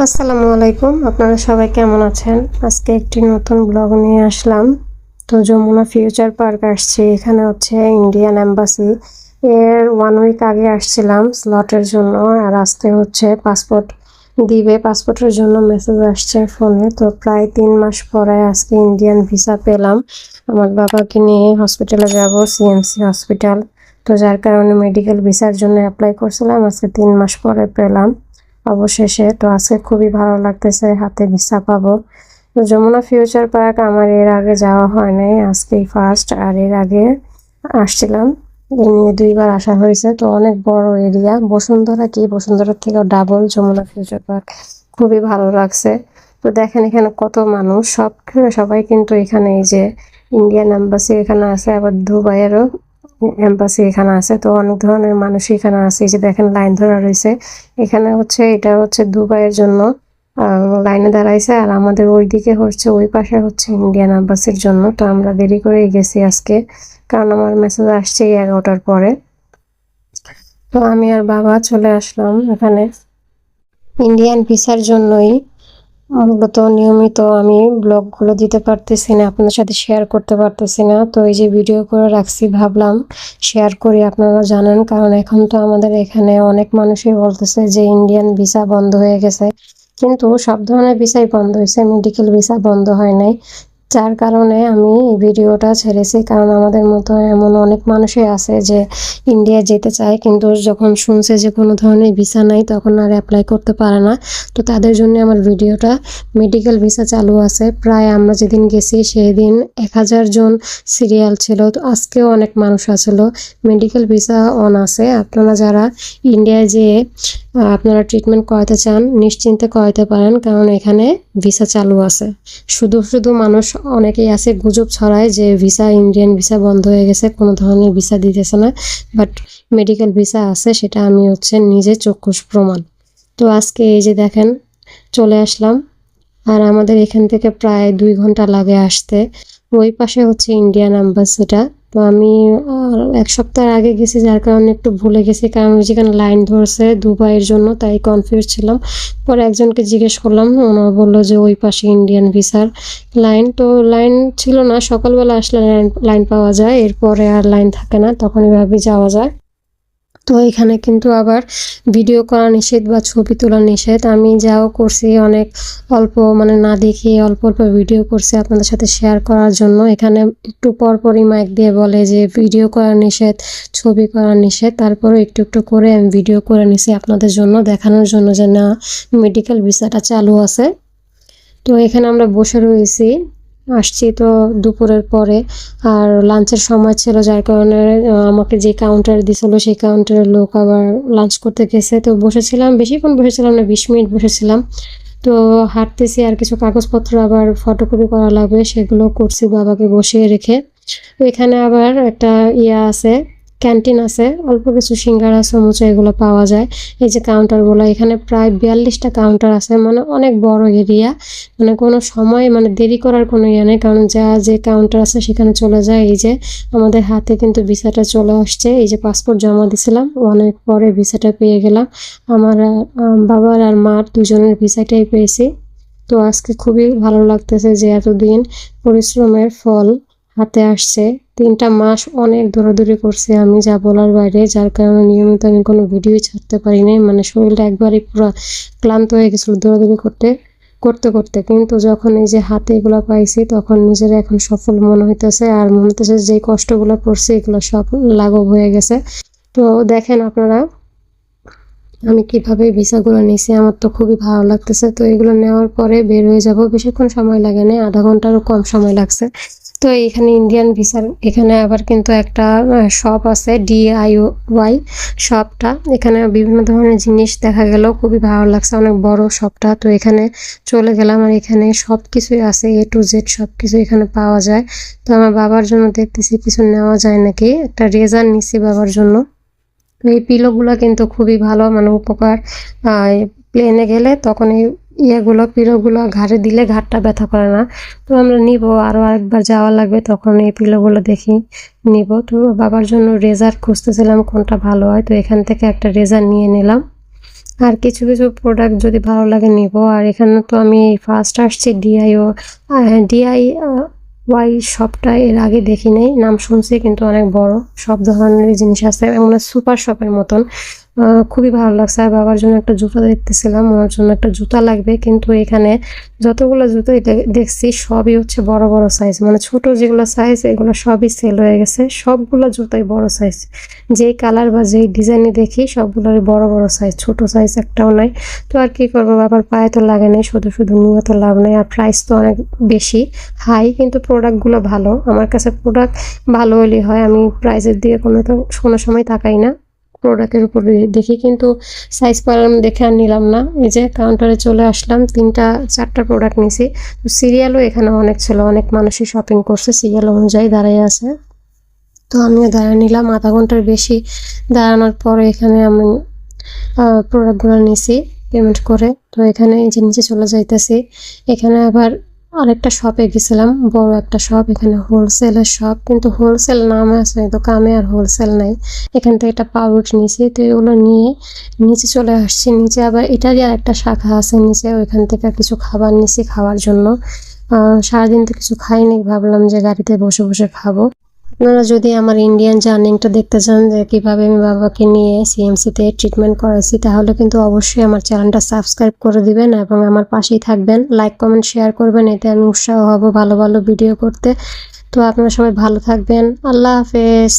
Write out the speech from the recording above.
আসসালামু আলাইকুম, আপনারা সবাই কেমন আছেন? আজকে একটি নতুন ব্লগ নিয়ে আসলাম। তো যমুনা ফিউচার পার্ক আসছি। এখানে হচ্ছে ইন্ডিয়ান এম্বাসি। এর 1 উইক আগে আসছিলাম স্লটের জন্য, আর আজকে হচ্ছে পাসপোর্ট দিবে। পাসপোর্টের জন্য মেসেজ আসছে ফোনে। তো প্রায় 3 মাস পরে আজকে ইন্ডিয়ান ভিসা পেলাম। আমার বাবাকে নিয়ে হসপিটালে যাব, সিএমসি হসপিটাল। তো যার কারণে মেডিকেল ভিসার জন্য অ্যাপ্লাই করছিলাম, আজকে 3 মাস পরে পেলাম অবশেষে। তো আজকে খুবই ভালো লাগতেছে, হাতে ভিসা পাবো। তো যমুনা ফিউচার পার্ক আমার এর আগে যাওয়া হয় নাই, আজকেই ফার্স্ট। আর এর আগে আসছিলাম, এই নিয়ে 2বার আসা হয়েছে। তো অনেক বড় এরিয়া, বসুন্ধরা বসুন্ধরার থেকেও ডাবল যমুনা ফিউচার পার্ক। খুবই ভালো লাগছে। তো দেখেন এখানে কত মানুষ, সবাই কিন্তু এখানে এই যে ইন্ডিয়ান এম্বাসি এখানে আছে, আবার দুবাইয়েরও এম্বাসি এখানে আছে। তো অনেক ধরনের মানুষ এখানে আছে। এই যে দেখেন লাইন ধরা রয়েছে। এখানে হচ্ছে এটা হচ্ছে দুবাইয়ের জন্য লাইনে দাঁড়াইছে, আর আমাদের ওইদিকে হচ্ছে ওই পাশে হচ্ছে ইন্ডিয়ান এম্বাসির জন্য। তো আমরা দেরি করে গেছি আজকে, কারণ আমার মেসেজ আসছে 11টার পরে। তো আমি আর বাবা চলে আসলাম এখানে ইন্ডিয়ান ভিসার জন্যই। মূলত নিয়মিত আমি ব্লগগুলো দিতে পারতেছি না, আপনাদের সাথে শেয়ার করতে পারতেছি না। তো এই যে ভিডিও করে রাখছি, ভাবলাম শেয়ার করি, আপনারা জানেন। কারণ এখন তো আমাদের এখানে অনেক মানুষই বলতেছে যে ইন্ডিয়ান ভিসা বন্ধ হয়ে গেছে, কিন্তু সব ধরনের ভিসাই বন্ধ হয়েছে, মেডিকেল ভিসা বন্ধ হয় নাই। যার কারণে আমি এই ভিডিওটা ছেড়েছি, কারণ আমাদের মতো এমন অনেক মানুষই আছে যে ইন্ডিয়া যেতে চায়, কিন্তু যখন শুনছে যে কোনো ধরনের ভিসা নাই তখন আর অ্যাপ্লাই করতে পারে না। তো তাদের জন্য আমার ভিডিওটা। মেডিকেল ভিসা চালু আছে, প্রায় আমরা যেদিন গেছি সেই দিন 1000 জন সিরিয়াল ছিল। তো আজকেও অনেক মানুষ আসলো। মেডিকেল ভিসা অন আছে। আপনারা যারা ইন্ডিয়ায় যেয়ে আপনারা ট্রিটমেন্ট করাতে চান, নিশ্চিন্তে করাতে পারেন, কারণ এখানে ভিসা চালু আছে। শুধু শুধু মানুষ অনেকেই আছে গুজব ছড়ায় যে ইন্ডিয়ান ভিসা বন্ধ হয়ে গেছে, কোনো ধরনের ভিসা দিতেছে না। বাট মেডিকেল ভিসা আছে, সেটা আমি হচ্ছে নিজে চক্ষুষ প্রমাণ। তো আজকে এই যে দেখেন চলে আসলাম, আর আমাদের এখান থেকে প্রায় 2 ঘন্টা লাগে আসতে। ওই পাশে হচ্ছে ইন্ডিয়ান এম্বাসিটা। তো আমি 1 সপ্তাহ আগে গেছি, যার কারণে একটু ভুলে গেছি, কারণ যেখানে লাইন ধরছে দুবাইয়ের জন্য, তাই কনফিউজ ছিলাম। পরে একজনকে জিজ্ঞেস করলাম, ওনারা বললো যে ওই পাশে ইন্ডিয়ান ভিসার লাইন। তো লাইন ছিল না, সকালবেলা আসলে লাইন পাওয়া যায়, এরপরে আর লাইন থাকে না, তখন এভাবে যাওয়া যায়। তো এখানে কিন্তু আবার ভিডিও করা নিষেধ বা ছবি তোলা নিষেধ। আমি যাও করছি অনেক অল্প, মানে না দেখিয়ে অল্প অল্প ভিডিও করছি আপনাদের সাথে শেয়ার করার জন্য। এখানে একটু পরপরই মাইক দিয়ে বলে যে ভিডিও করা নিষেধ, ছবি করা নিষেধ। তারপরে একটু একটু করে আমি ভিডিও করে নিছি আপনাদের জন্য, দেখানোর জন্য যে না, মেডিকেল ভিসাটা চালু আছে। তো এখানে আমরা বসে রয়েছি, আসছি তো দুপুরের পরে, আর লাঞ্চের সময় ছিল, যার কারণে আমাকে যে কাউন্টার দিছিল সেই কাউন্টারের লোক আবার লাঞ্চ করতে গেছে। তো বসেছিলাম, বেশিক্ষণ বসেছিলাম না, 20 মিনিট বসেছিলাম। তো হাঁটতেছি, আর কিছু কাগজপত্র আবার ফটোকপি করা লাগবে, সেগুলো করছি বাবাকে বসিয়ে রেখে। তো এখানে আবার একটা আছে, ক্যান্টিন আছে, অল্প কিছু সিঙ্গারা সমুচা এগুলো পাওয়া যায়। এই যে কাউন্টারগুলো, এখানে প্রায় 42টা কাউন্টার আছে, মানে অনেক বড় এরিয়া। মানে কোনো সময় মানে দেরি করার কোনো ইয়ে নেই, কারণ যে কাউন্টার আছে সেখানে চলে যায়। এই যে আমাদের হাতে কিন্তু ভিসাটা চলে আসছে, এই যে পাসপোর্ট জমা দিছিলাম, অনেক পরে ভিসাটা পেয়ে গেলাম। আমার বাবার আর মার দুজনের ভিসাটাই পেয়েছি। তো আজকে খুবই ভালো লাগতেছে যে এতদিন পরিশ্রমের ফল হাতে আসছে। 3টা মাস অনেক দৌড়াদৌড়ি করছি আমি, যা বলার বাইরে। যার কারণে নিয়মিত আমি কোনো ভিডিও ছাড়তে পারি নাই, মানে শরীরটা একবারই পুরো ক্লান্ত হয়ে গেছিলো দৌড়াদৌড়ি করতে করতে করতে। কিন্তু যখন এই যে হাতে এগুলো পাইছি, তখন নিজের এখন সফল মনে হইতেছে, আর মনে হইতেছে যে কষ্টগুলো করছি এগুলো সব লাঘব হয়ে গেছে। তো দেখেন আপনারা আমি কিভাবে ভিসাগুলো নিয়েছি, আমার তো খুবই ভালো লাগতেছে। তো এগুলো নেওয়ার পরে বের হয়ে যাব, বেশিক্ষণ সময় লাগে না, আধা ঘন্টারও কম সময় লাগছে। তো এখানে ইন্ডিয়ান ভিসার এখানে আবার কিন্তু একটা শপ আছে, DIY শপটা। এখানে বিভিন্ন ধরনের জিনিস দেখা গেল, খুবই ভালো লাগছে, অনেক বড় শপটা। তো এখানে চলে গেলাম, আর এখানে সব কিছুই আছে, A to Z সব কিছু এখানে পাওয়া যায়। তো আমার বাবার জন্য দেখতেছি কিছু নেওয়া যায় নাকি, একটা রেজার নিছি বাবার জন্য। এই পিলোগুলো কিন্তু খুবই ভালো, মানে উপকার। প্লেনে গেলে তখন এই পিলোগুলো ঘাড়ে দিলে ঘাড়টা ব্যথা করে না। তো আমরা নিব, আরও আরেকবার যাওয়া লাগবে, তখন এই পিলোগুলো দেখি নিব। তো বাবার জন্য রেজার খুঁজতেছিলাম কোনটা ভালো হয়, তো এখান থেকে একটা রেজার নিয়ে নিলাম। আর কিছু কিছু প্রোডাক্ট যদি ভালো লাগে নিব। আর এখানে তো আমি ফার্স্ট আসছি ডিআই ওয়াই শপটা এর আগে দেখি নাই, নাম শুনছি কিন্তু অনেক বড়, সব ধরনের জিনিস আছে এবং সুপার শপের মতন। খুবই ভালো লাগছে। আর বাবার জন্য একটা জুতা দেখতেছিলাম, ওনার জন্য একটা জুতা লাগবে, কিন্তু এখানে যতগুলো জুতোই দেখছি সবই হচ্ছে বড় বড় সাইজ, মানে ছোট যেগুলো সাইজ এগুলো সবই সেল হয়ে গেছে। সবগুলো জুতাই বড় সাইজ, যেই কালার বা যেই ডিজাইনে দেখি সবগুলোরই বড় বড় সাইজ, ছোট সাইজ একটাও নাই। তো আর কি করবো, বাবার পায়ে তো লাগে নাই, শুধু শুধু নিয়ে তো লাভ নাই। আর প্রাইস তো অনেক বেশি হাই, কিন্তু প্রোডাক্টগুলো ভালো। আমার কাছে প্রোডাক্ট ভালো হলেই হয়, আমি প্রাইসের দিকে কোনো সময় তাকাই না, প্রোডাক্টের উপর দেখি। কিন্তু সাইজ পারলাম দেখে আর নিলাম না। এই যে কাউন্টারে চলে আসলাম, 3-4টা প্রোডাক্ট নিছি। তো সিরিয়ালও এখানে অনেক ছিল, অনেক মানুষই শপিং করছে, সিরিয়াল অনুযায়ী দাঁড়িয়ে আছে। তো আমিও দাঁড়িয়ে নিলাম, আধা ঘন্টার বেশি দাঁড়ানোর পরে এখানে আমি প্রোডাক্টগুলো নিছি পেমেন্ট করে। তো এখানে এই যে নিচে চলে যাইতেছি। এখানে আবার আরেকটা শপে গেছিলাম, বড় একটা শপ, এখানে হোলসেলের শপ, কিন্তু হোলসেল নাম আছে দোকানে আর হোলসেল নাই। এখান থেকে একটা পাউরুটি নিয়েছি, তো এগুলো নিয়ে নিচে চলে আসছি। নিচে আবার এটারই আর একটা শাখা আছে নিচে, ওইখান থেকে কিছু খাবার নিছি খাওয়ার জন্য। সারাদিন তো কিছু খাইনি, ভাবলাম যে গাড়িতে বসে বসে খাবো। আপনারা যদি আমার ইন্ডিয়ান জার্নিটা দেখতে চান যে কীভাবে আমি বাবাকে নিয়ে সিএমসিতে ট্রিটমেন্ট করাইছি, তাহলে কিন্তু অবশ্যই আমার চ্যানেলটা সাবস্ক্রাইব করে দিবেন এবং আমার পাশেই থাকবেন, লাইক কমেন্ট শেয়ার করবেন, এতে আমি উৎসাহ হব ভালো ভালো ভিডিও করতে। তো আপনারা সবাই ভালো থাকবেন, আল্লাহ হাফেজ।